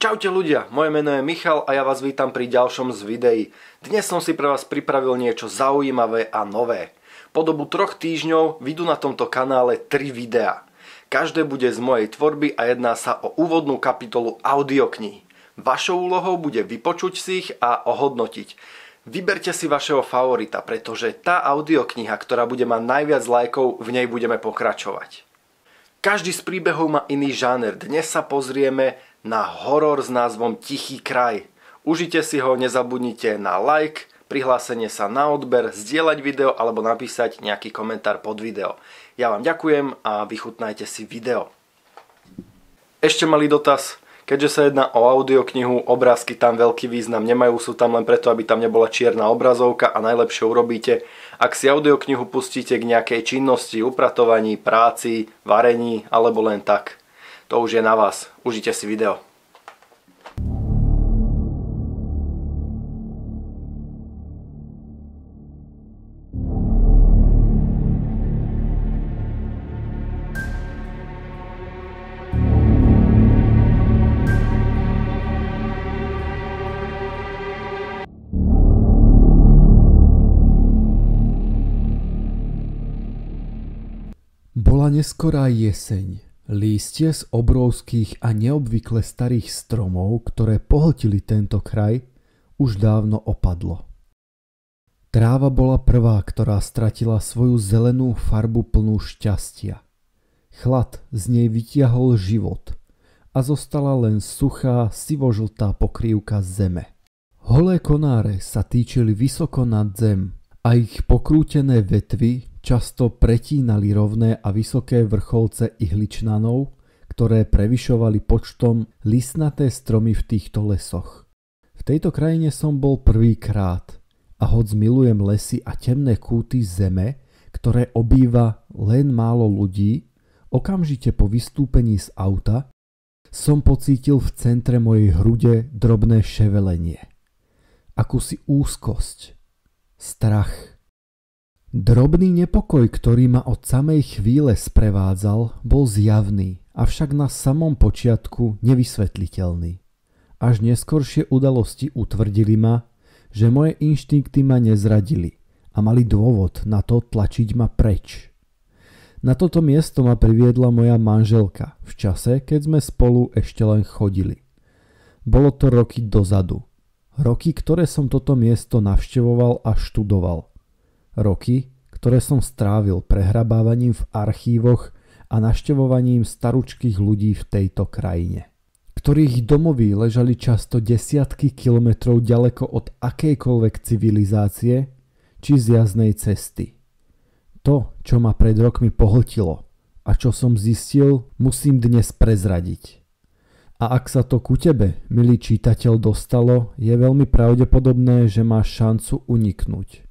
Čaute ľudia, moje meno je Michal a ja vás vítam pri ďalšom z videí. Dnes som si pre vás pripravil niečo zaujímavé a nové. Po dobu 3 týždňov vyjdú na tomto kanále 3 videá. Každé bude z mojej tvorby a jedná sa o úvodnú kapitolu audiokníh. Vašou úlohou bude vypočuť si ich a ohodnotiť. Vyberte si vašeho favorita, pretože tá audiokniha, ktorá bude mať najviac lajkov, v nej budeme pokračovať. Každý z príbehov má iný žáner. Dnes sa pozrieme na horor s názvom Tichý kraj. Užite si ho, nezabudnite na like, prihlásenie sa na odber, zdieľať video alebo napísať nejaký komentár pod video. Ja vám ďakujem a vychutnajte si video. Ešte malý dotaz. Keďže sa jedná o audioknihu, obrázky tam veľký význam nemajú, sú tam len preto, aby tam nebola čierna obrazovka a najlepšie urobíte, ak si audioknihu pustíte k nejakej činnosti, upratovaní, práci, varení alebo len tak. To už je na vás. Užite si video. Bola neskorá jeseň. Lístie z obrovských a neobvykle starých stromov, ktoré pohltili tento kraj, už dávno opadlo. Tráva bola prvá, ktorá stratila svoju zelenú farbu plnú šťastia. Chlad z nej vytiahol život a zostala len suchá, sivožltá pokrývka zeme. Holé konáre sa týčili vysoko nad zem a ich pokrútené vetvy často pretínali rovné a vysoké vrcholce ihličnanov, ktoré prevyšovali počtom listnaté stromy v týchto lesoch. V tejto krajine som bol prvýkrát a hoď milujem lesy a temné kúty zeme, ktoré obýva len málo ľudí, okamžite po vystúpení z auta som pocítil v centre mojej hrude drobné ševelenie. Akúsi úzkosť, strach. Drobný nepokoj, ktorý ma od samej chvíle sprevádzal, bol zjavný, avšak na samom počiatku nevysvetliteľný. Až neskoršie udalosti utvrdili ma, že moje inštinkty ma nezradili a mali dôvod na to tlačiť ma preč. Na toto miesto ma priviedla moja manželka v čase, keď sme spolu ešte len chodili. Bolo to roky dozadu. Roky, ktoré som toto miesto navštevoval a študoval. Roky, ktoré som strávil prehrabávaním v archívoch a navštevovaním staručkých ľudí v tejto krajine, ktorých domovy ležali často desiatky kilometrov ďaleko od akejkoľvek civilizácie či zjazdnej cesty. To, čo ma pred rokmi pohltilo a čo som zistil, musím dnes prezradiť. A ak sa to ku tebe, milý čitateľ, dostalo, je veľmi pravdepodobné, že máš šancu uniknúť.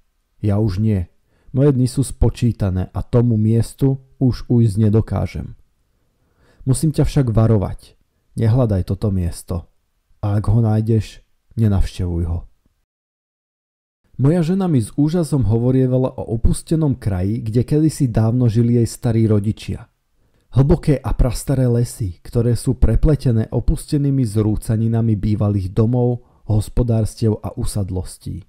Ja už nie. Moje dni sú spočítané a tomu miestu už ujsť nedokážem. Musím ťa však varovať. Nehľadaj toto miesto. A ak ho nájdeš, nenavštevuj ho. Moja žena mi s úžasom hovorievala o opustenom kraji, kde kedysi dávno žili jej starí rodičia. Hlboké a prastaré lesy, ktoré sú prepletené opustenými zrúcaninami bývalých domov, hospodárstiev a usadlostí.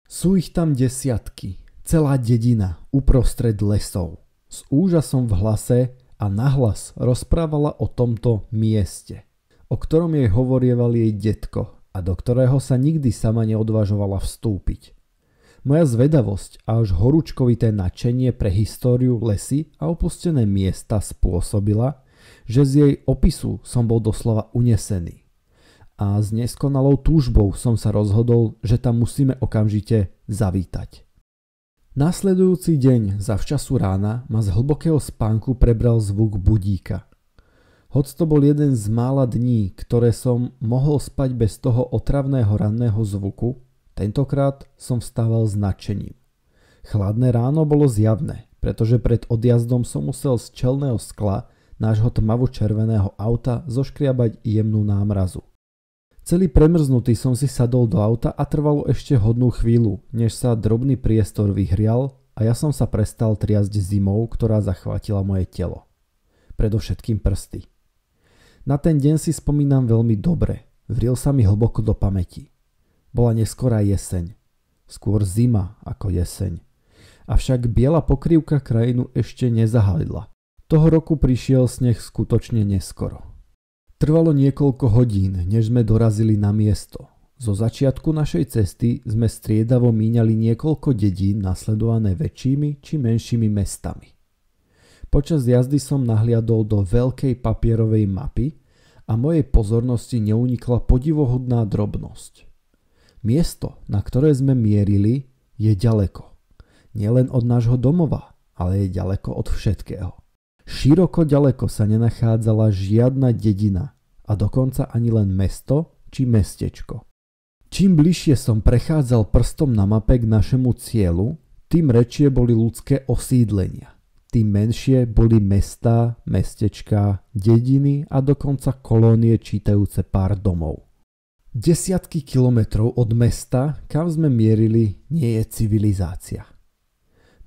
Sú ich tam desiatky, celá dedina uprostred lesov. S úžasom v hlase a nahlas rozprávala o tomto mieste, o ktorom jej hovorieval jej detko a do ktorého sa nikdy sama neodvažovala vstúpiť. Moja zvedavosť a až horúčkovité nadšenie pre históriu, lesy a opustené miesta spôsobila, že z jej opisu som bol doslova unesený. A s neskonalou túžbou som sa rozhodol, že tam musíme okamžite zavítať. Nasledujúci deň zavčasu rána ma z hlbokého spánku prebral zvuk budíka. Hoď to bol jeden z mála dní, ktoré som mohol spať bez toho otravného ranného zvuku, tentokrát som vstával s nadšením. Chladné ráno bolo zjavné, pretože pred odjazdom som musel z čelného skla nášho tmavo-červeného auta zoškriabať jemnú námrazu. Celý premrznutý som si sadol do auta a trvalo ešte hodnú chvíľu, než sa drobný priestor vyhrial a ja som sa prestal triasť zimou, ktorá zachvátila moje telo. Predovšetkým prsty. Na ten deň si spomínam veľmi dobre vril sa mi hlboko do pamäti. Bola neskorá jeseň. Skôr zima ako jeseň. Avšak biela pokrývka krajinu ešte nezahalila. Toho roku prišiel sneh skutočne neskoro. Trvalo niekoľko hodín, než sme dorazili na miesto. Zo začiatku našej cesty sme striedavo míňali niekoľko dedín nasledované väčšími či menšími mestami. Počas jazdy som nahliadol do veľkej papierovej mapy a mojej pozornosti neunikla podivuhodná drobnosť. Miesto, na ktoré sme mierili, je ďaleko. Nielen od nášho domova, ale je ďaleko od všetkého. Široko ďaleko sa nenachádzala žiadna dedina a dokonca ani len mesto či mestečko. Čím bližšie som prechádzal prstom na mape k našemu cieľu, tým väčšie boli ľudské osídlenia. Tým menšie boli mestá, mestečká, dediny a dokonca kolónie čítajúce pár domov. Desiatky kilometrov od mesta, kam sme mierili, nie je civilizácia.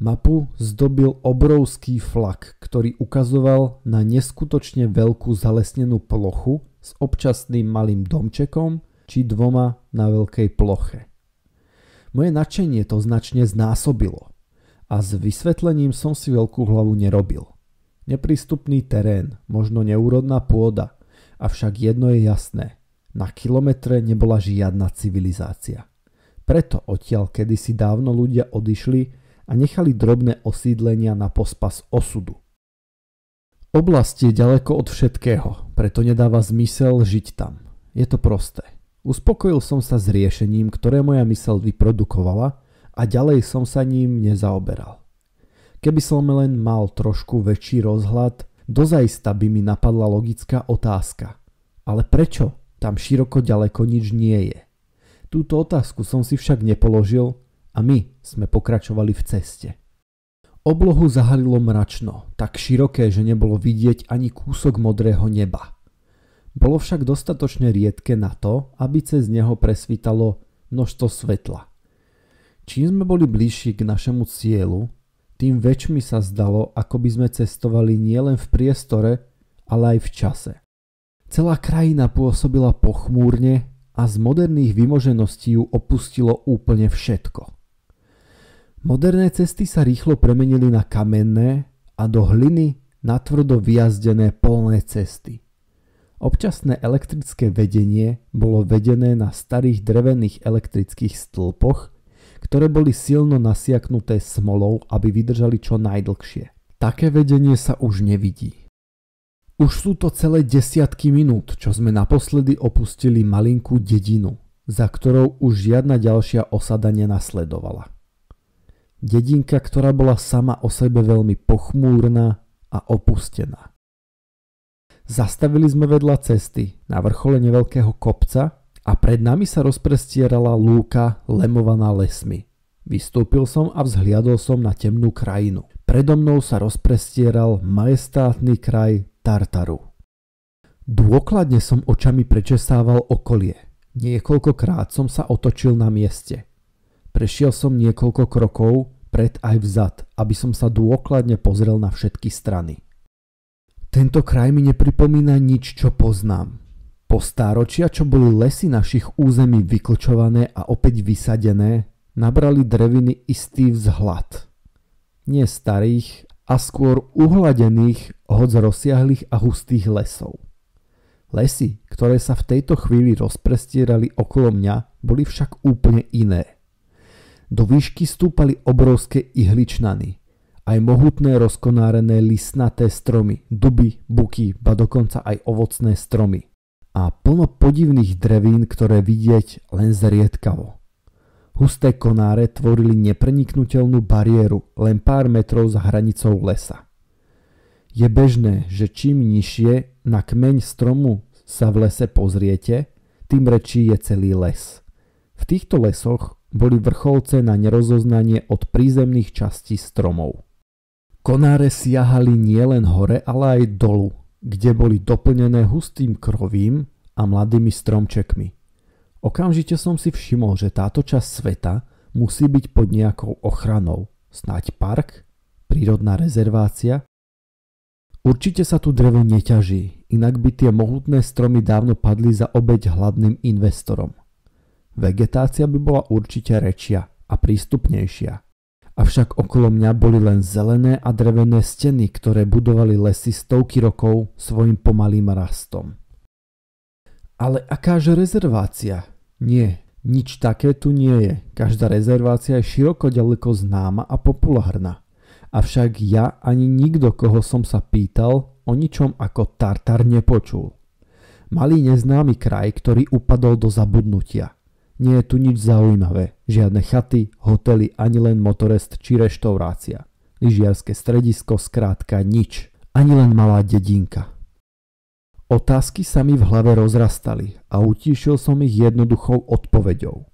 Mapu zdobil obrovský flak, ktorý ukazoval na neskutočne veľkú zalesnenú plochu s občasným malým domčekom či dvoma na veľkej ploche. Moje nadšenie to značne znásobilo a s vysvetlením som si veľkú hlavu nerobil. Neprístupný terén, možno neúrodná pôda, avšak jedno je jasné. Na kilometre nebola žiadna civilizácia. Preto odtiaľ kedysi dávno ľudia odišli a nechali drobné osídlenia na pospas osudu. Oblasť je ďaleko od všetkého, preto nedáva zmysel žiť tam. Je to prosté. Uspokojil som sa s riešením, ktoré moja myseľ vyprodukovala a ďalej som sa ním nezaoberal. Keby som len mal trošku väčší rozhľad, dozajista by mi napadla logická otázka. Ale prečo? Tam široko ďaleko nič nie je. Túto otázku som si však nepoložil a my sme pokračovali v ceste. Oblohu zahalilo mračno, tak široké, že nebolo vidieť ani kúsok modrého neba. Bolo však dostatočne riedke na to, aby cez neho presvítalo množstvo svetla. Čím sme boli bližší k našemu cieľu, tým väčšmi sa zdalo, ako by sme cestovali nielen v priestore, ale aj v čase. Celá krajina pôsobila pochmúrne a z moderných vymožeností ju opustilo úplne všetko. Moderné cesty sa rýchlo premenili na kamenné a do hliny natvrdo vyjazdené polné cesty. Občasné elektrické vedenie bolo vedené na starých drevených elektrických stĺpoch, ktoré boli silno nasiaknuté smolou, aby vydržali čo najdlhšie. Také vedenie sa už nevidí. Už sú to celé desiatky minút, čo sme naposledy opustili malinkú dedinu, za ktorou už žiadna ďalšia osada nenasledovala. Dedinka, ktorá bola sama o sebe veľmi pochmúrna a opustená. Zastavili sme vedľa cesty na vrchole neveľkého kopca a pred nami sa rozprestierala lúka lemovaná lesmi. Vystúpil som a vzhliadol som na temnú krajinu. Predo mnou sa rozprestieral majestátny kraj Tartaru. Dôkladne som očami prečesával okolie. Niekoľkokrát som sa otočil na mieste. Prešiel som niekoľko krokov pred aj vzad, aby som sa dôkladne pozrel na všetky strany. Tento kraj mi nepripomína nič, čo poznám. Po stáročia, čo boli lesy našich území vyklčované a opäť vysadené, nabrali dreviny istý vzhľad. Nie starých, a skôr uhladených, hoď rozsiahlých a hustých lesov. Lesy, ktoré sa v tejto chvíli rozprestierali okolo mňa, boli však úplne iné. Do výšky stúpali obrovské ihličnany, aj mohutné rozkonárené listnaté stromy, duby, buky, ba dokonca aj ovocné stromy. A plno podivných drevín, ktoré vidieť len zriedkavo. Husté konáre tvorili nepreniknuteľnú bariéru len pár metrov za hranicou lesa. Je bežné, že čím nižšie na kmeň stromu sa v lese pozriete, tým väčší je celý les. V týchto lesoch boli vrcholce na nerozoznanie od prízemných častí stromov. Konáre siahali nielen hore, ale aj dolu, kde boli doplnené hustým krovím a mladými stromčekmi. Okamžite som si všimol, že táto časť sveta musí byť pod nejakou ochranou. Snáď park? Prírodná rezervácia? Určite sa tu drevo neťaží, inak by tie mohutné stromy dávno padli za obeť hladným investorom. Vegetácia by bola určite rečia a prístupnejšia. Avšak okolo mňa boli len zelené a drevené steny, ktoré budovali lesy stovky rokov svojim pomalým rastom. Ale akáže rezervácia? Nie, nič také tu nie je. Každá rezervácia je široko ďaleko známa a populárna. Avšak ja ani nikto, koho som sa pýtal, o ničom ako Tartar nepočul. Malý neznámy kraj, ktorý upadol do zabudnutia. Nie je tu nič zaujímavé, žiadne chaty, hotely, ani len motorest či reštaurácia. Lyžiarske stredisko, skrátka nič, ani len malá dedinka. Otázky sa mi v hlave rozrastali a utíšil som ich jednoduchou odpoveďou.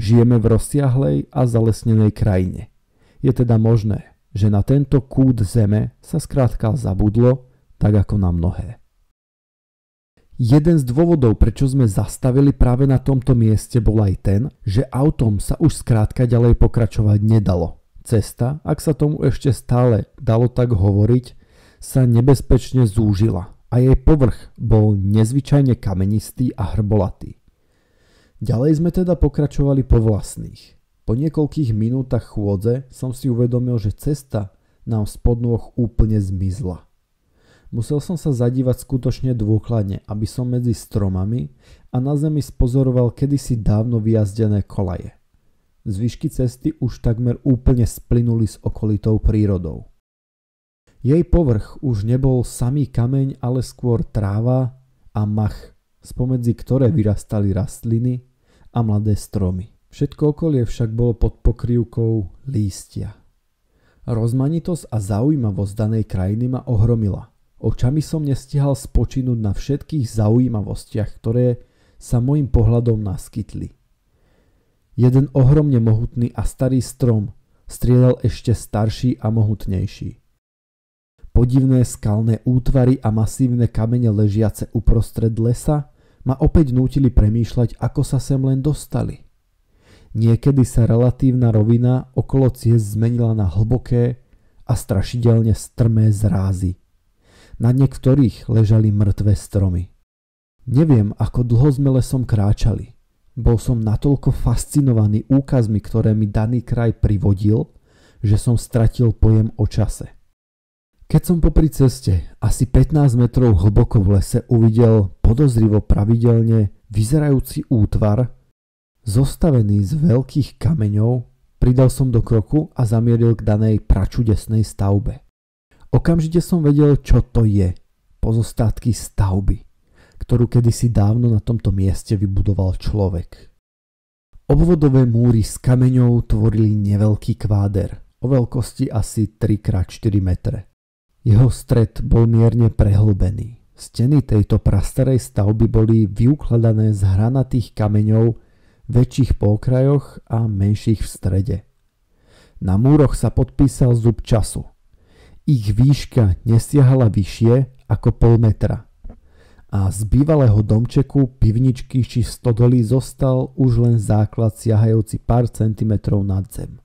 Žijeme v rozsiahlej a zalesnenej krajine. Je teda možné, že na tento kút zeme sa skrátka zabudlo, tak ako na mnohé. Jeden z dôvodov, prečo sme zastavili práve na tomto mieste, bol aj ten, že autom sa už skrátka ďalej pokračovať nedalo. Cesta, ak sa tomu ešte stále dalo tak hovoriť, sa nebezpečne zúžila a jej povrch bol nezvyčajne kamenistý a hrbolatý. Ďalej sme teda pokračovali po vlastných. Po niekoľkých minútach chôdze som si uvedomil, že cesta nám spod nôh úplne zmizla. Musel som sa zadívať skutočne dôkladne, aby som medzi stromami a na zemi spozoroval kedysi dávno vyjazdené kolaje. Zvyšky cesty už takmer úplne splynuli s okolitou prírodou. Jej povrch už nebol samý kameň, ale skôr tráva a mach, spomedzi ktoré vyrastali rastliny a mladé stromy. Všetko okolie však bolo pod pokrývkou lístia. Rozmanitosť a zaujímavosť danej krajiny ma ohromila. Očami som nestihal spočinúť na všetkých zaujímavostiach, ktoré sa mojim pohľadom naskytli. Jeden ohromne mohutný a starý strom striedal ešte starší a mohutnejší. Podivné skalné útvary a masívne kamene ležiace uprostred lesa ma opäť nútili premýšľať, ako sa sem len dostali. Niekedy sa relatívna rovina okolo ciest zmenila na hlboké a strašidelne strmé zrázy. Na niektorých ležali mŕtve stromy. Neviem, ako dlho sme lesom kráčali. Bol som natoľko fascinovaný úkazmi, ktoré mi daný kraj privodil, že som stratil pojem o čase. Keď som popri ceste asi 15 metrov hlboko v lese uvidel podozrivo pravidelne vyzerajúci útvar, zostavený z veľkých kameňov, pridal som do kroku a zamieril k danej pračudesnej stavbe. Okamžite som vedel, čo to je. Pozostatky stavby, ktorú kedysi dávno na tomto mieste vybudoval človek. Obvodové múry s kameňou tvorili neveľký kváder, o veľkosti asi 3x4 metre. Jeho stred bol mierne prehlbený. Steny tejto prastarej stavby boli vyukladané z hranatých kameňov, väčších po okrajoch a menších v strede. Na múroch sa podpísal zub času. Ich výška nesiahala vyššie ako pol metra. A z bývalého domčeku, pivničky či stodoly zostal už len základ siahajúci pár centimetrov nad zem.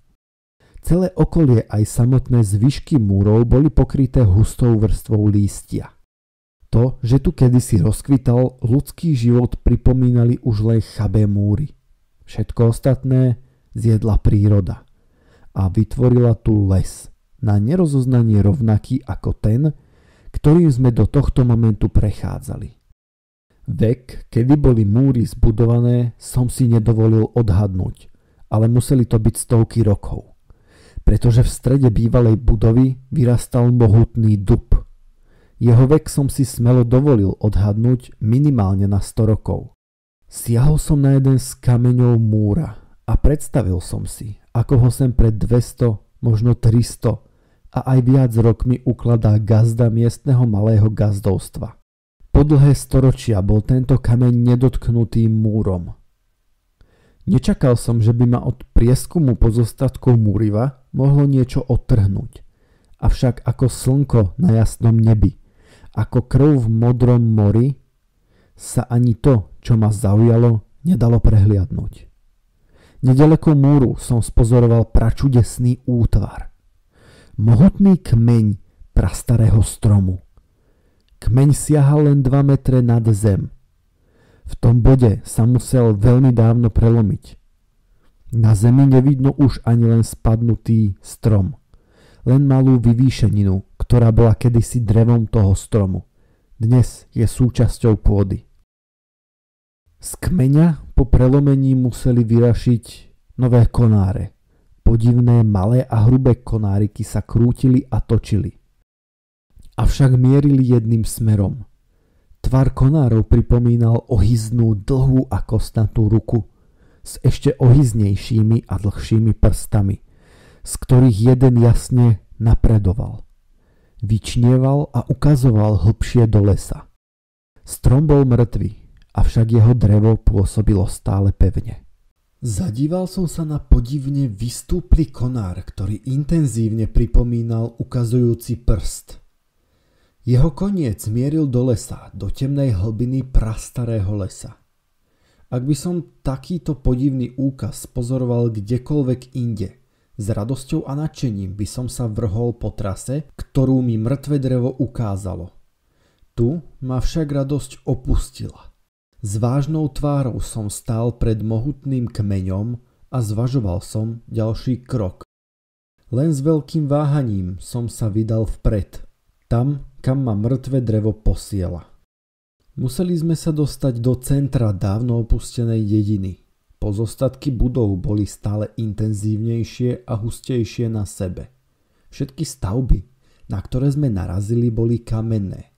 Celé okolie aj samotné zvyšky múrov boli pokryté hustou vrstvou lístia. To, že tu kedysi rozkvital ľudský život, pripomínali už len chabé múry. Všetko ostatné zjedla príroda a vytvorila tu les, na nerozoznanie rovnaký ako ten, ktorým sme do tohto momentu prechádzali. Vek, kedy boli múry zbudované, som si nedovolil odhadnúť, ale museli to byť stovky rokov, pretože v strede bývalej budovy vyrastal mohutný dub. Jeho vek som si smelo dovolil odhadnúť minimálne na 100 rokov. Siahol som na jeden z kameňov múra a predstavil som si, ako ho sem pred 200, možno 300 a aj viac rokmi ukladá gazda miestneho malého gazdovstva. Po dlhé storočia bol tento kameň nedotknutý múrom. Nečakal som, že by ma od prieskumu pozostatkov múriva mohlo niečo odtrhnúť. Avšak ako slnko na jasnom nebi, ako krv v modrom mori, sa ani to, čo ma zaujalo, nedalo prehliadnúť. Nedaleko múru som spozoroval pračudesný útvar. Mohutný kmeň prastarého stromu, Kmeň siahal len 2 metre nad zem. V tom bode sa musel veľmi dávno prelomiť. Na zemi nevidno už ani len spadnutý strom. Len malú vyvýšeninu, ktorá bola kedysi drevom toho stromu. Dnes je súčasťou pôdy. Z kmeňa po prelomení museli vyrašiť nové konáre. Podivné malé a hrubé konáriky sa krútili a točili. Avšak mierili jedným smerom. Tvar konárov pripomínal ohyznú dlhú a kostnatú ruku s ešte ohyznejšími a dlhšími prstami, z ktorých jeden jasne napredoval. Vyčnieval a ukazoval hlbšie do lesa. Strom bol mŕtvy, avšak jeho drevo pôsobilo stále pevne. Zadíval som sa na podivne vystúply konár, ktorý intenzívne pripomínal ukazujúci prst. Jeho koniec mieril do lesa, do temnej hlbiny prastarého lesa. Ak by som takýto podivný úkaz pozoroval kdekoľvek inde, s radosťou a nadšením by som sa vrhol po trase, ktorú mi mŕtve drevo ukázalo. Tu ma však radosť opustila. S vážnou tvárou som stál pred mohutným kmeňom a zvažoval som ďalší krok. Len s veľkým váhaním som sa vydal vpred, tam, kam ma mŕtve drevo posiela. Museli sme sa dostať do centra dávno opustenej dediny. Pozostatky budov boli stále intenzívnejšie a hustejšie na sebe. Všetky stavby, na ktoré sme narazili, boli kamenné.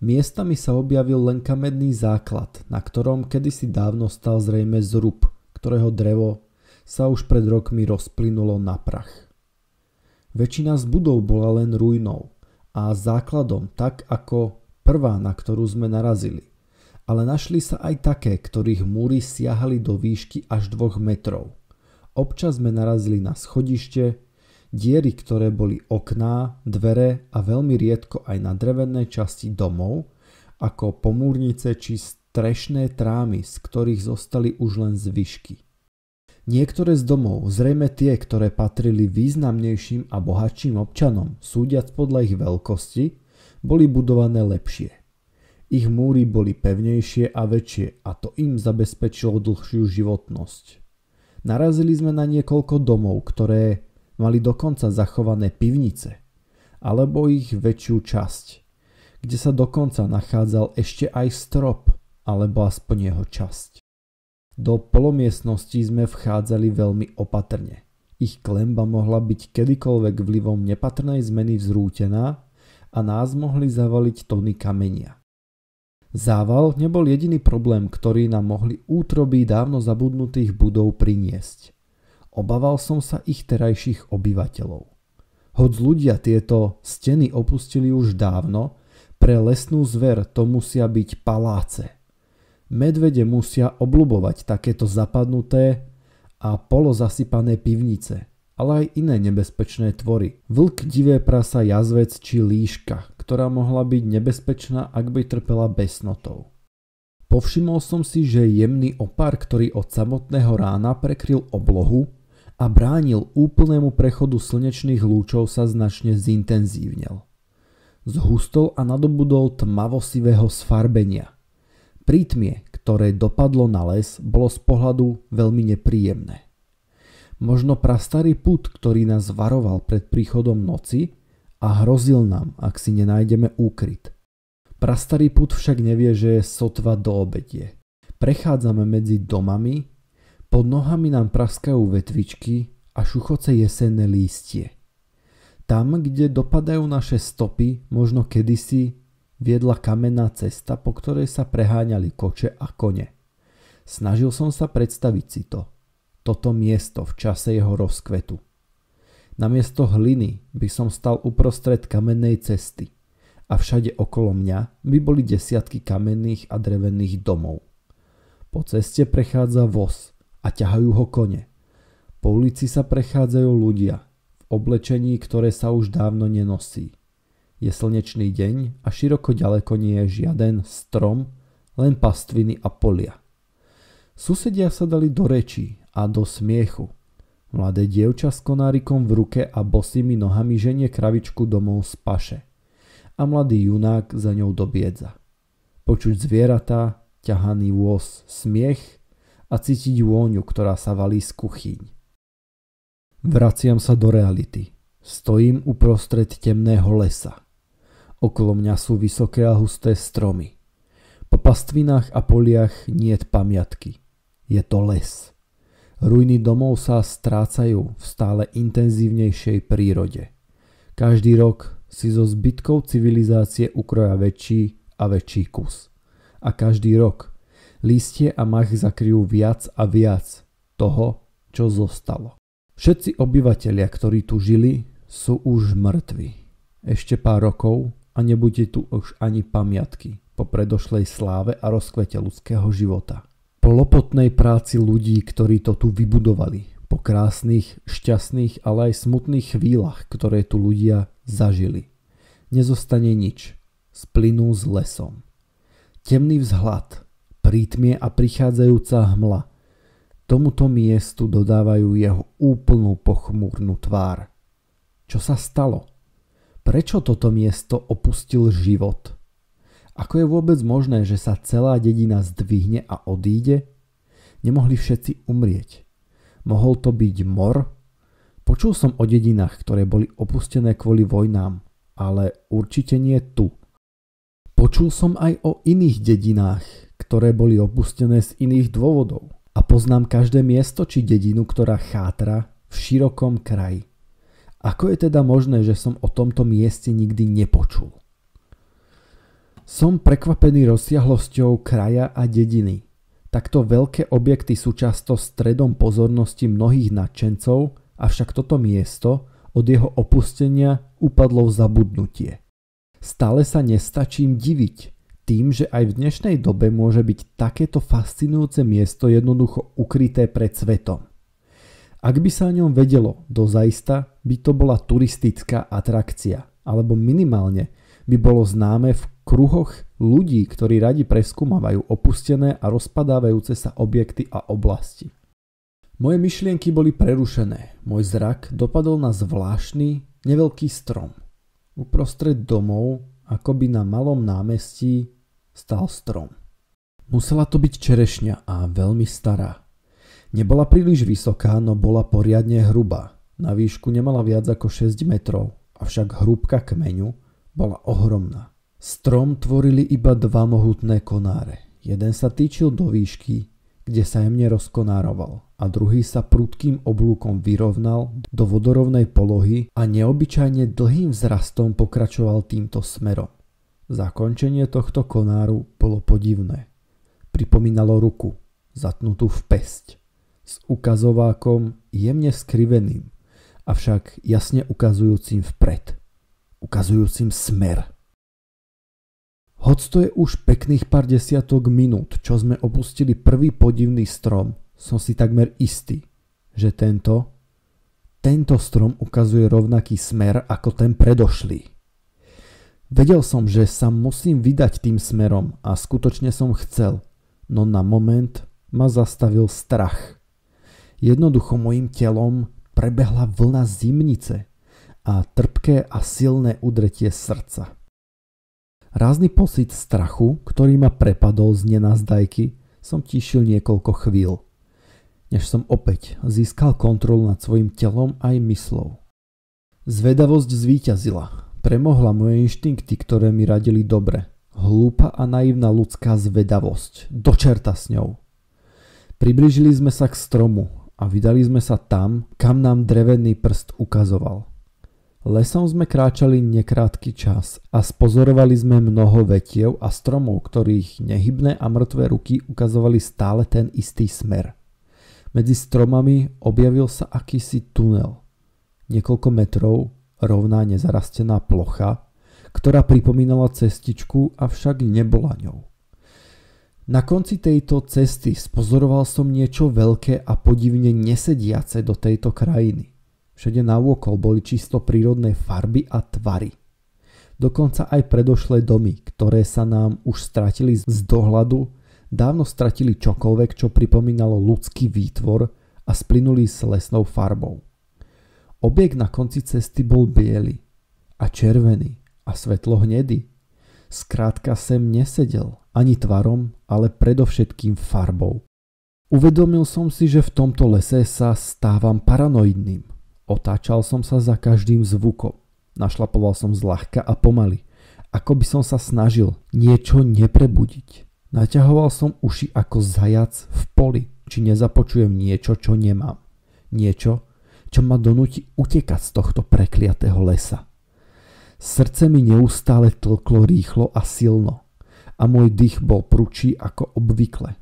Miestami sa objavil len kamenný základ, na ktorom kedysi dávno stal zrejme zrub, ktorého drevo sa už pred rokmi rozplynulo na prach. Väčšina z budov bola len ruinou a základom, tak ako prvá, na ktorú sme narazili. Ale našli sa aj také, ktorých múry siahali do výšky až 2 metrov. Občas sme narazili na schodište, diery, ktoré boli okná, dvere a veľmi riedko aj na drevené časti domov, ako pomúrnice či strešné trámy, z ktorých zostali už len zvyšky. Niektoré z domov, zrejme tie, ktoré patrili významnejším a bohatším občanom, súdiac podľa ich veľkosti, boli budované lepšie. Ich múry boli pevnejšie a väčšie a to im zabezpečilo dlhšiu životnosť. Narazili sme na niekoľko domov, ktoré mali dokonca zachované pivnice, alebo ich väčšiu časť, kde sa dokonca nachádzal ešte aj strop, alebo aspoň jeho časť. Do polomiestností sme vchádzali veľmi opatrne. Ich klemba mohla byť kedykoľvek vlivom nepatrnej zmeny vzrútená a nás mohli zavaliť tony kamenia. Zával nebol jediný problém, ktorý nám mohli útroby dávno zabudnutých budov priniesť. Obával som sa ich terajších obyvateľov. Hoď ľudia tieto steny opustili už dávno, pre lesnú zver to musia byť paláce. Medvede musia obľubovať takéto zapadnuté a polozasypané pivnice, ale aj iné nebezpečné tvory. Vlk, divé prasa, jazvec či líška, ktorá mohla byť nebezpečná, ak by trpela besnotou. Povšimol som si, že jemný opar, ktorý od samotného rána prekryl oblohu a bránil úplnému prechodu slnečných lúčov, sa značne zintenzívnil. Zhustol a nadobudol tmavosivého sfarbenia. Prítmie, ktoré dopadlo na les, bolo z pohľadu veľmi nepríjemné. Možno prastarý pud, ktorý nás varoval pred príchodom noci a hrozil nám, ak si nenájdeme úkryt. Prastarý pud však nevie, že je sotva do obedie. Prechádzame medzi domami, pod nohami nám praskajú vetvičky a šuchoce jesenné lístie. Tam, kde dopadajú naše stopy, možno kedysi viedla kamenná cesta, po ktorej sa preháňali koče a kone. Snažil som sa predstaviť si toto miesto v čase jeho rozkvetu. Namiesto hliny by som stal uprostred kamennej cesty a všade okolo mňa by boli desiatky kamenných a drevených domov. Po ceste prechádza voz a ťahajú ho kone. Po ulici sa prechádzajú ľudia v oblečení, ktoré sa už dávno nenosí. Je slnečný deň a široko ďaleko nie je žiaden strom, len pastviny a polia. Susedia sa dali do rečí a do smiechu. Mladé dievča s konárikom v ruke a bosými nohami ženie kravičku domov z paše. a mladý junák za ňou dobiedza. Počuť zvieratá, ťahaný vôz, smiech a cítiť vôňu, ktorá sa valí z kuchyň. Vraciam sa do reality. Stojím uprostred temného lesa. Okolo mňa sú vysoké a husté stromy. Po pastvinách a poliach niet pamiatky. Je to les. Ruiny domov sa strácajú v stále intenzívnejšej prírode. Každý rok si zo zbytkov civilizácie ukroja väčší a väčší kus. A každý rok lístie a mach zakryjú viac a viac toho, čo zostalo. Všetci obyvatelia, ktorí tu žili, sú už mŕtvi. Ešte pár rokov a nebude tu už ani pamiatky po predošlej sláve a rozkvete ľudského života. Po lopotnej práci ľudí, ktorí to tu vybudovali, po krásnych, šťastných, ale aj smutných chvíľach, ktoré tu ľudia zažili, nezostane nič. Splynú s lesom. Temný vzhľad, prítmie a prichádzajúca hmla tomuto miestu dodávajú jeho úplnú pochmúrnu tvár. Čo sa stalo? Prečo toto miesto opustil život? Ako je vôbec možné, že sa celá dedina zdvihne a odíde? Nemohli všetci umrieť. Mohol to byť mor? Počul som o dedinách, ktoré boli opustené kvôli vojnám, ale určite nie tu. Počul som aj o iných dedinách, ktoré boli opustené z iných dôvodov. A poznám každé miesto či dedinu, ktorá chátra v širokom kraji. Ako je teda možné, že som o tomto mieste nikdy nepočul? Som prekvapený rozsiahlosťou kraja a dediny. Takto veľké objekty sú často stredom pozornosti mnohých nadšencov, avšak toto miesto od jeho opustenia upadlo v zabudnutie. Stále sa nestačím diviť tým, že aj v dnešnej dobe môže byť takéto fascinujúce miesto jednoducho ukryté pred svetom. Ak by sa o ňom vedelo dozajista, by to bola turistická atrakcia, alebo minimálne by bolo známe v kruhoch ľudí, ktorí radi preskúmavajú opustené a rozpadávajúce sa objekty a oblasti. Moje myšlienky boli prerušené. Môj zrak dopadol na zvláštny, neveľký strom. Uprostred domov, akoby na malom námestí, stál strom. Musela to byť čerešňa a veľmi stará. Nebola príliš vysoká, no bola poriadne hrubá. Na výšku nemala viac ako 6 metrov, avšak hrúbka kmeňu bola ohromná. Strom tvorili iba dva mohutné konáre. Jeden sa týčil do výšky, kde sa jemne rozkonároval, a druhý sa prudkým oblúkom vyrovnal do vodorovnej polohy a neobyčajne dlhým vzrastom pokračoval týmto smerom. Zakončenie tohto konáru bolo podivné. Pripomínalo ruku, zatnutú v päsť, s ukazovákom jemne skriveným, avšak jasne ukazujúcim vpred, ukazujúcim smer. Hoď to je už pekných pár desiatok minút, čo sme opustili prvý podivný strom, som si takmer istý, že tento strom ukazuje rovnaký smer ako ten predošlý. Vedel som, že sa musím vydať tým smerom a skutočne som chcel, no na moment ma zastavil strach. Jednoducho mojím telom prebehla vlna zimnice a trpké a silné udretie srdca. Rázny pocit strachu, ktorý ma prepadol z nenazdajky, som tíšil niekoľko chvíľ, než som opäť získal kontrolu nad svojim telom aj myslou. Zvedavosť zvíťazila. Premohla moje inštinkty, ktoré mi radili dobre. Hlúpa a naivná ľudská zvedavosť. Do čerta s ňou. Priblížili sme sa k stromu a vydali sme sa tam, kam nám drevený prst ukazoval. Lesom sme kráčali nekrátky čas a spozorovali sme mnoho vetiev a stromov, ktorých nehybné a mŕtve ruky ukazovali stále ten istý smer. Medzi stromami objavil sa akýsi tunel. Niekoľko metrov rovná nezarastená plocha, ktorá pripomínala cestičku, avšak nebola ňou. Na konci tejto cesty spozoroval som niečo veľké a podivne nesediace do tejto krajiny. Všade naokolo boli čisto prírodné farby a tvary. Dokonca aj predošlé domy, ktoré sa nám už stratili z dohľadu, dávno stratili čokoľvek, čo pripomínalo ľudský výtvor a splynuli s lesnou farbou. Objekt na konci cesty bol biely a červený a svetlo hnedý. Skrátka sem nesedel ani tvarom, ale predovšetkým farbou. Uvedomil som si, že v tomto lese sa stávam paranoidným. Otáčal som sa za každým zvukom. Našlapoval som zľahka a pomaly, ako by som sa snažil niečo neprebudiť. Naťahoval som uši ako zajac v poli, či nezapočujem niečo, čo nemám. Niečo, čo ma donúti utekať z tohto prekliatého lesa. Srdce mi neustále tlklo rýchlo a silno a môj dých bol prudší ako obvykle.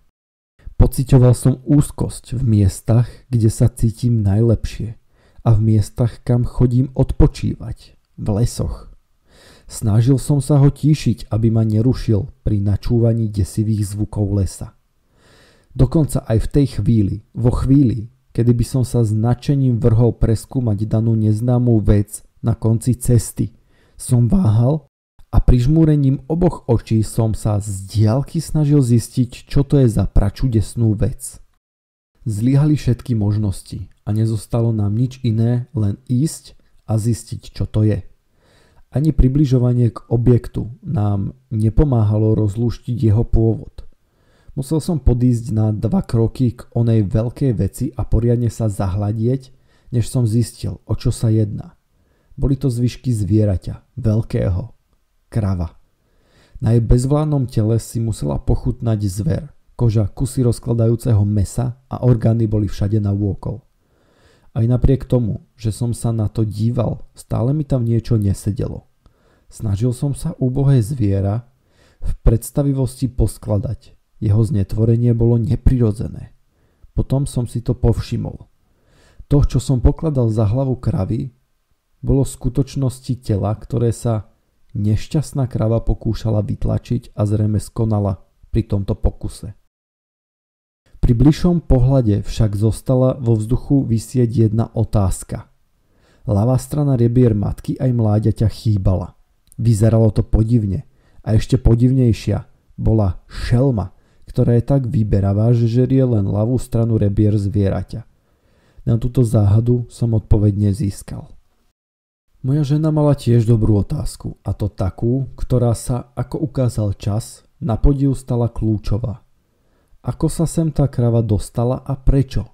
Pociťoval som úzkosť v miestach, kde sa cítim najlepšie a v miestach, kam chodím odpočívať, v lesoch. Snažil som sa ho tíšiť, aby ma nerušil pri načúvaní desivých zvukov lesa. Dokonca aj v tej chvíli, vo chvíli, kedy by som sa s nadšením vrhol preskúmať danú neznámú vec na konci cesty, som váhal a prižmúrením oboch očí som sa z diaľky snažil zistiť, čo to je za pračudesnú vec. Zlyhali všetky možnosti a nezostalo nám nič iné, len ísť a zistiť, čo to je. Ani približovanie k objektu nám nepomáhalo rozlúštiť jeho pôvod. Musel som podísť na 2 kroky k onej veľkej veci a poriadne sa zahľadieť, než som zistil, o čo sa jedná. Boli to zvyšky zvieraťa, veľkého, krava. Na jej bezvládnom tele si musela pochutnať zver, koža kusy rozkladajúceho mesa a orgány boli všade navôkol. Aj napriek tomu, že som sa na to díval, stále mi tam niečo nesedelo. Snažil som sa úbohé zviera v predstavivosti poskladať. Jeho znetvorenie bolo neprirodzené. Potom som si to povšimol. To, čo som pokladal za hlavu kravy, bolo v skutočnosti tela, ktoré sa nešťastná krava pokúšala vytlačiť a zrejme skonala pri tomto pokuse. Pri bližšom pohľade však zostala vo vzduchu visieť jedna otázka. Ľavá strana rebier matky aj mláďaťa chýbala. Vyzeralo to podivne a ešte podivnejšia bola šelma, ktorá je tak vyberavá, že žerie len ľavú stranu rebier zvieraťa. Na túto záhadu som odpoveď nezískal. Moja žena mala tiež dobrú otázku, a to takú, ktorá sa, ako ukázal čas, na podiv stala kľúčová. Ako sa sem tá krava dostala a prečo?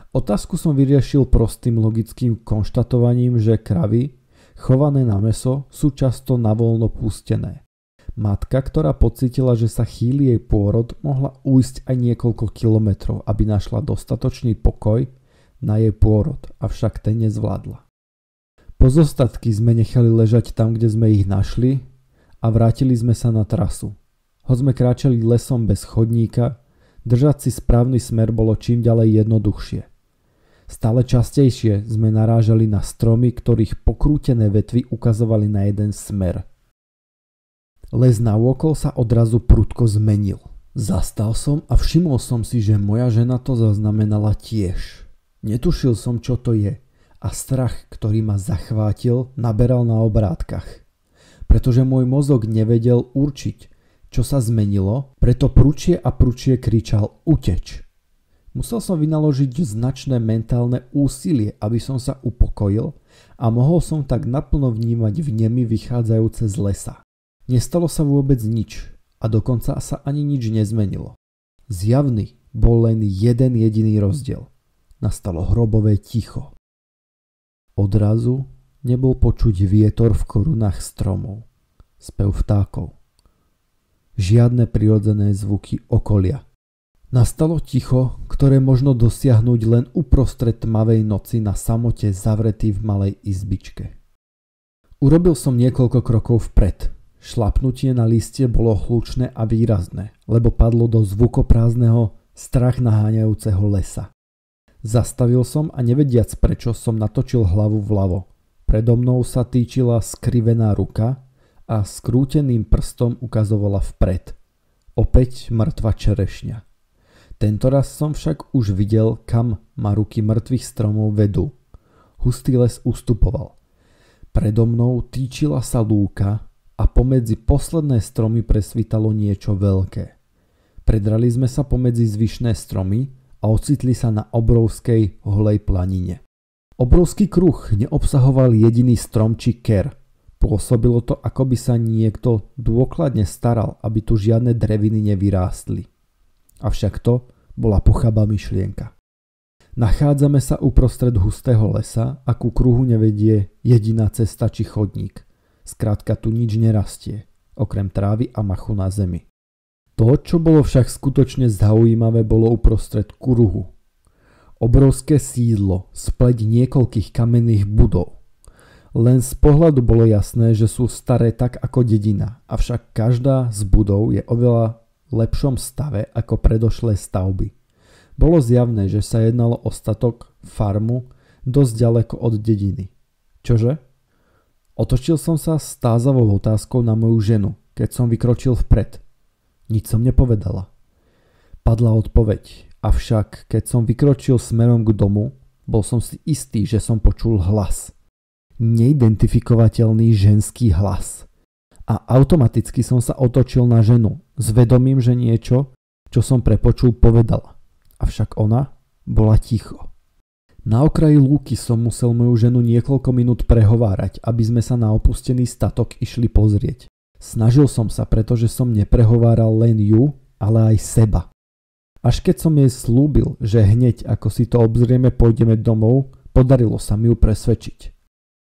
Otázku som vyriešil prostým logickým konštatovaním, že kravy, chované na mäso, sú často navoľno pustené. Matka, ktorá pocítila, že sa chýli jej pôrod, mohla ujsť aj niekoľko kilometrov, aby našla dostatočný pokoj na jej pôrod, avšak ten nezvládla. Pozostatky sme nechali ležať tam, kde sme ich našli a vrátili sme sa na trasu. Hoď sme kráčali lesom bez chodníka, držať si správny smer bolo čím ďalej jednoduchšie. Stále častejšie sme narážali na stromy, ktorých pokrútené vetvy ukazovali na jeden smer. Les naokolo sa odrazu prudko zmenil. Zastal som a všimol som si, že moja žena to zaznamenala tiež. Netušil som, čo to je. A strach, ktorý ma zachvátil, naberal na obrátkach. Pretože môj mozog nevedel určiť, čo sa zmenilo, preto prudšie a prudšie kričal uteč. Musel som vynaložiť značné mentálne úsilie, aby som sa upokojil a mohol som tak naplno vnímať vnemy vychádzajúce z lesa. Nestalo sa vôbec nič a dokonca sa ani nič nezmenilo. Zjavný bol len jeden jediný rozdiel. Nastalo hrobové ticho. Odrazu nebol počuť vietor v korunách stromov, spev vtákov. Žiadne prirodzené zvuky okolia. Nastalo ticho, ktoré možno dosiahnuť len uprostred tmavej noci na samote zavretý v malej izbičke. Urobil som niekoľko krokov vpred. Šlapnutie na listie bolo hlučné a výrazné, lebo padlo do zvukoprázdneho, strach naháňajúceho lesa. Zastavil som a nevediac prečo som natočil hlavu vľavo. Predo mnou sa týčila skrivená ruka a skrúteným prstom ukazovala vpred. Opäť mŕtva čerešňa. Tentoraz som však už videl, kam ma ruky mŕtvych stromov vedú. Hustý les ustupoval. Predo mnou týčila sa lúka a pomedzi posledné stromy presvítalo niečo veľké. Predrali sme sa pomedzi zvyšné stromy a ocitli sa na obrovskej holej planine. Obrovský kruh neobsahoval jediný strom či ker. Pôsobilo to, ako by sa niekto dôkladne staral, aby tu žiadne dreviny nevyrástli. Avšak to bola pochabá myšlienka. Nachádzame sa uprostred hustého lesa a ku kruhu nevedie jediná cesta či chodník. Skrátka tu nič nerastie, okrem trávy a machu na zemi. To, čo bolo však skutočne zaujímavé, bolo uprostred kruhu. Obrovské sídlo, spleť niekoľkých kamenných budov. Len z pohľadu bolo jasné, že sú staré tak ako dedina, avšak každá z budov je oveľa lepšom stave ako predošlé stavby. Bolo zjavné, že sa jednalo o statok, farmu, dosť ďaleko od dediny. Čože? Otočil som sa s tázavou otázkou na moju ženu, keď som vykročil vpred. Nič som nepovedala. Padla odpoveď, avšak keď som vykročil smerom k domu, bol som si istý, že som počul hlas. Neidentifikovateľný ženský hlas. A automaticky som sa otočil na ženu, s vedomím, že niečo, čo som prepočul, povedala. Avšak ona bola ticho. Na okraji lúky som musel moju ženu niekoľko minút prehovárať, aby sme sa na opustený statok išli pozrieť. Snažil som sa, pretože som neprehováral len ju, ale aj seba. Až keď som jej slúbil, že hneď ako si to obzrieme pôjdeme domov, podarilo sa mi ju presvedčiť.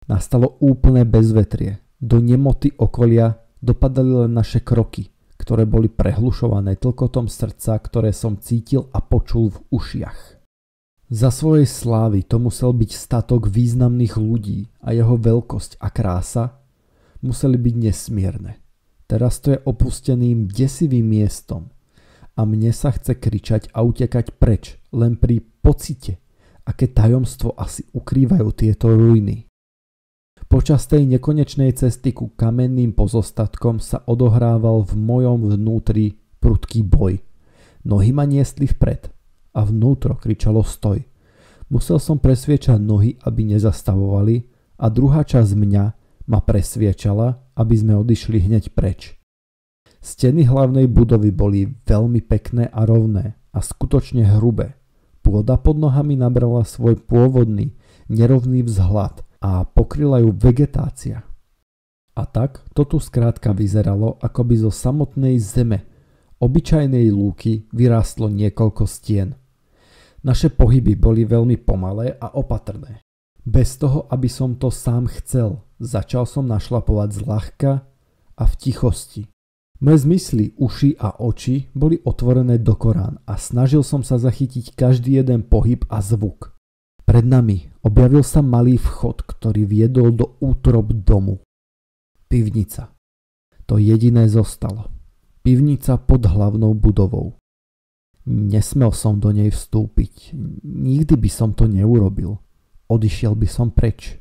Nastalo úplné bezvetrie. Do nemoty okolia dopadali len naše kroky, ktoré boli prehlušované tlkotom srdca, ktoré som cítil a počul v ušiach. Za svojej slávy to musel byť statok významných ľudí a jeho veľkosť a krása museli byť nesmierne. Teraz to je opusteným desivým miestom a mne sa chce kričať a utekať preč, len pri pocite, aké tajomstvo asi ukrývajú tieto ruiny. Počas tej nekonečnej cesty ku kamenným pozostatkom sa odohrával v mojom vnútri prudký boj. Nohy ma niesli vpred a vnútro kričalo stoj. Musel som presviečať nohy, aby nezastavovali a druhá časť mňa ma presviečala, aby sme odišli hneď preč. Steny hlavnej budovy boli veľmi pekné a rovné a skutočne hrubé. Pôda pod nohami nabrala svoj pôvodný, nerovný vzhľad a pokryla ju vegetácia. A tak to tu skrátka vyzeralo, ako by zo samotnej zeme, obyčajnej lúky, vyrástlo niekoľko stien. Naše pohyby boli veľmi pomalé a opatrné. Bez toho, aby som to sám chcel, začal som našlapovať zľahka a v tichosti. Moje zmysly, uši a oči boli otvorené do Korán a snažil som sa zachytiť každý jeden pohyb a zvuk. Pred nami objavil sa malý vchod, ktorý viedol do útrob domu. Pivnica. To jediné zostalo. Pivnica pod hlavnou budovou. Nesmel som do nej vstúpiť. Nikdy by som to neurobil. Odišiel by som preč.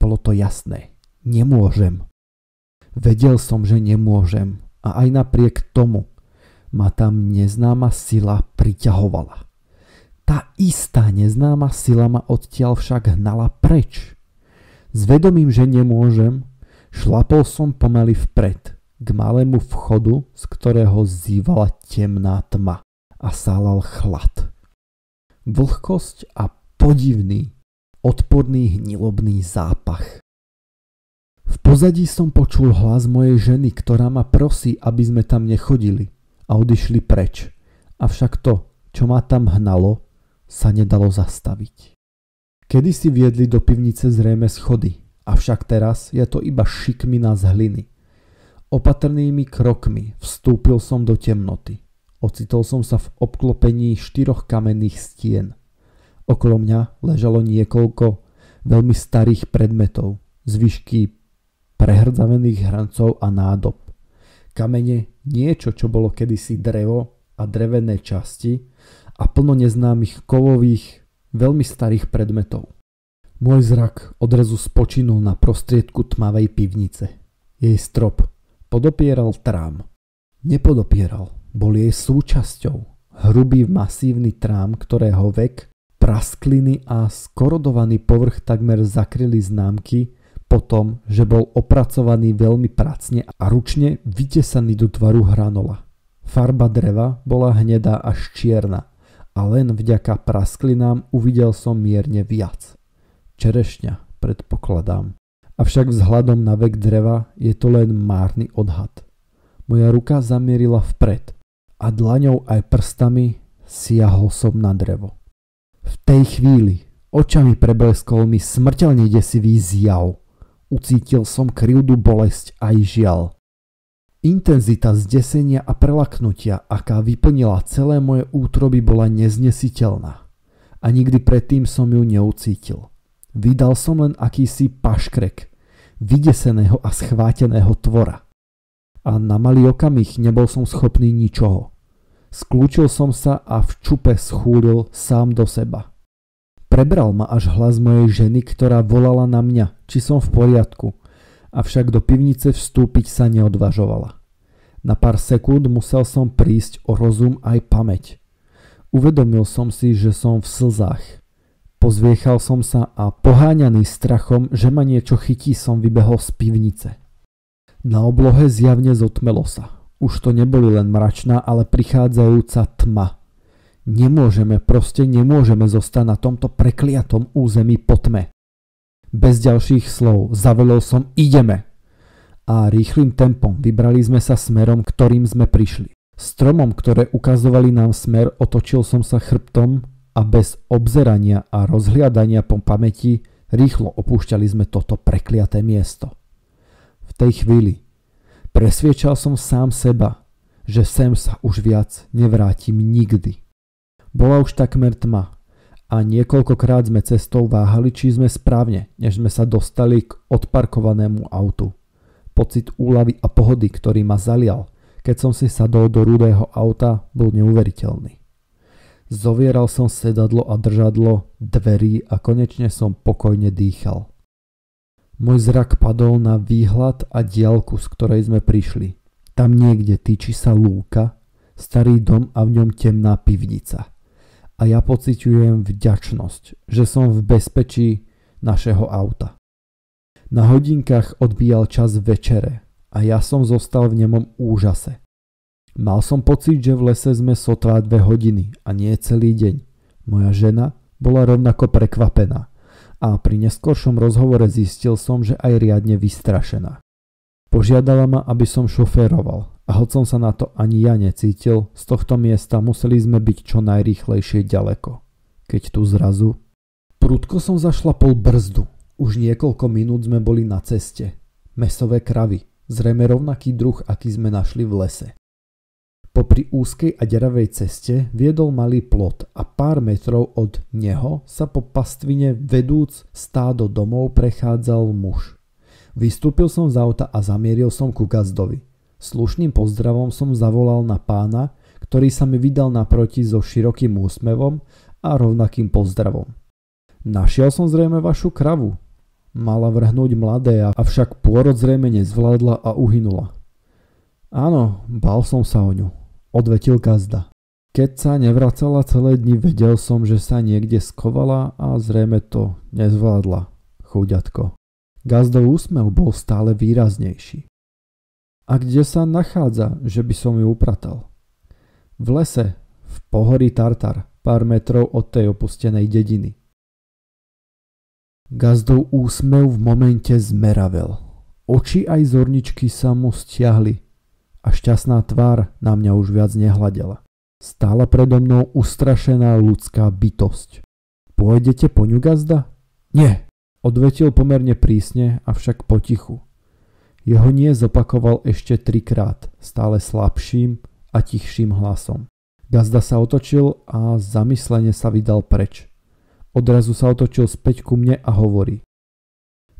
Bolo to jasné. Nemôžem. Vedel som, že nemôžem. A aj napriek tomu ma tam neznáma sila priťahovala. Tá istá neznáma sila ma odtiaľ však hnala preč. S vedomím, že nemôžem, šlapol som pomaly vpred k malému vchodu, z ktorého zývala temná tma a sálal chlad. Vlhkosť a podivný, odporný hnilobný zápach. V pozadí som počul hlas mojej ženy, ktorá ma prosí, aby sme tam nechodili a odišli preč. Avšak to, čo ma tam hnalo, sa nedalo zastaviť. Kedysi viedli do pivnice zrejme schody, avšak teraz je to iba šikmina z hliny. Opatrnými krokmi vstúpil som do temnoty. Ocitol som sa v obklopení 4 kamenných stien. Okolo mňa ležalo niekoľko veľmi starých predmetov, zvyšky prehrdzavených hrancov a nádob. Kamene, niečo, čo bolo kedysi drevo a drevené časti a plno neznámych kovových, veľmi starých predmetov. Môj zrak odrazu spočinul na prostriedku tmavej pivnice. Jej strop podopieral trám. Nepodopieral, bol jej súčasťou. Hrubý masívny trám, ktorého vek, praskliny a skorodovaný povrch takmer zakryli známky po tom, že bol opracovaný veľmi pracne a ručne vytesaný do tvaru hranola. Farba dreva bola hnedá až čierna a len vďaka prasklinám uvidel som mierne viac. Čerešňa, predpokladám. Avšak vzhľadom na vek dreva je to len márny odhad. Moja ruka zamierila vpred a dlaňou aj prstami siahol som na drevo. V tej chvíli očami prebleskol mi smrteľne desivý zjav. Ucítil som krivdu, bolesť aj žiaľ. Intenzita zdesenia a prelaknutia, aká vyplnila celé moje útroby, bola neznesiteľná. A nikdy predtým som ju neucítil. Vydal som len akýsi paškrek vydeseného a schváteného tvora. A na malý okamih nebol som schopný ničoho. Skľúčil som sa a v čupe schúlil sám do seba. Prebral ma až hlas mojej ženy, ktorá volala na mňa, či som v poriadku, avšak do pivnice vstúpiť sa neodvažovala. Na pár sekúnd musel som prísť o rozum aj pamäť. Uvedomil som si, že som v slzách. Pozviechal som sa a poháňaný strachom, že ma niečo chytí, som vybehol z pivnice. Na oblohe zjavne zotmelo sa. Už to neboli len mračná, ale prichádzajúca tma. Nemôžeme zostať na tomto prekliatom území po tme. Bez ďalších slov zavelel som ideme. A rýchlym tempom vybrali sme sa smerom, ktorým sme prišli. Stromom, ktoré ukazovali nám smer, otočil som sa chrbtom a bez obzerania a rozhliadania po pamäti rýchlo opúšťali sme toto prekliaté miesto. V tej chvíli presviečal som sám seba, že sem sa už viac nevrátim nikdy. Bola už takmer tma a niekoľkokrát sme cestou váhali, či sme správne, než sme sa dostali k odparkovanému autu. Pocit úľavy a pohody, ktorý ma zalial, keď som si sadol do rudého auta, bol neuveriteľný. Zovieral som sedadlo a držadlo dverí a konečne som pokojne dýchal. Môj zrak padol na výhľad a diaľku, z ktorej sme prišli. Tam niekde týči sa lúka, starý dom a v ňom temná pivnica. A ja pociťujem vďačnosť, že som v bezpečí našeho auta. Na hodinkách odbíjal čas večere a ja som zostal v nemom úžase. Mal som pocit, že v lese sme sotva 2 hodiny a nie celý deň. Moja žena bola rovnako prekvapená a pri neskoršom rozhovore zistil som, že aj riadne vystrašená. Požiadala ma, aby som šoféroval a hoď som sa na to ani ja necítil, z tohto miesta museli sme byť čo najrýchlejšie ďaleko. Keď tu zrazu... Prudko som zašlapol brzdu. Už niekoľko minút sme boli na ceste. Mäsové kravy, zrejme rovnaký druh, aký sme našli v lese. Popri úzkej a deravej ceste viedol malý plot a pár metrov od neho sa po pastvine vedúc stádo domov prechádzal muž. Vystúpil som z auta a zamieril som ku gazdovi. Slušným pozdravom som zavolal na pána, ktorý sa mi vydal naproti so širokým úsmevom a rovnakým pozdravom. Našiel som zrejme vašu kravu. Mala vrhnúť mladé, avšak pôrod zrejme nezvládla a uhynula. Áno, bál som sa o ňu, odvetil gazda. Keď sa nevracala celé dni, vedel som, že sa niekde skovala a zrejme to nezvládla, chúďatko. Gazdov úsmev bol stále výraznejší. A kde sa nachádza, že by som ju upratal? V lese, v pohorí Tartar, pár metrov od tej opustenej dediny. Gazdov úsmev v momente zmeravel. Oči aj zorničky sa mu stiahli a šťastná tvár na mňa už viac nehľadela. Stála predo mnou ustrašená ľudská bytosť. Pôjdete po ňu, gazda? Nie, odvetil pomerne prísne, avšak potichu. Jeho nie zopakoval ešte 3-krát, stále slabším a tichším hlasom. Gazda sa otočil a zamyslene sa vydal preč. Odrazu sa otočil späť ku mne a hovorí.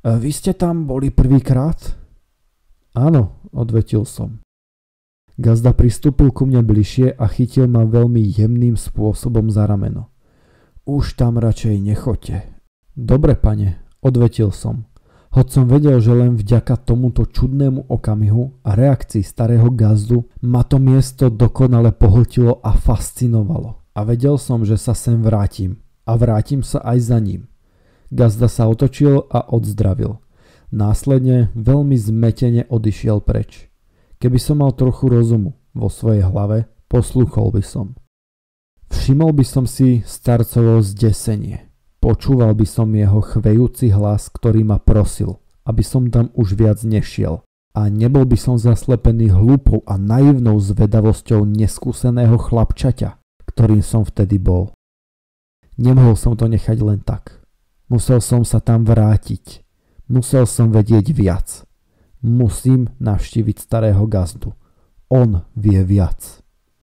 Vy ste tam boli prvýkrát? Áno, odvetil som. Gazda pristúpil ku mne bližšie a chytil ma veľmi jemným spôsobom za rameno. Už tam radšej nechoďte. Dobre, pane, odvetil som. Hoď som vedel, že len vďaka tomuto čudnému okamihu a reakcii starého gazdu ma to miesto dokonale pohltilo a fascinovalo. A vedel som, že sa sem vrátim. A vrátim sa aj za ním. Gazda sa otočil a odzdravil. Následne veľmi zmetene odišiel preč. Keby som mal trochu rozumu vo svojej hlave, poslúchol by som. Všimol by som si starcovo zdesenie. Počúval by som jeho chvejúci hlas, ktorý ma prosil, aby som tam už viac nešiel. A nebol by som zaslepený hlúpou a naivnou zvedavosťou neskúseného chlapčaťa, ktorým som vtedy bol. Nemohol som to nechať len tak. Musel som sa tam vrátiť. Musel som vedieť viac. Musím navštíviť starého gazdu. On vie viac.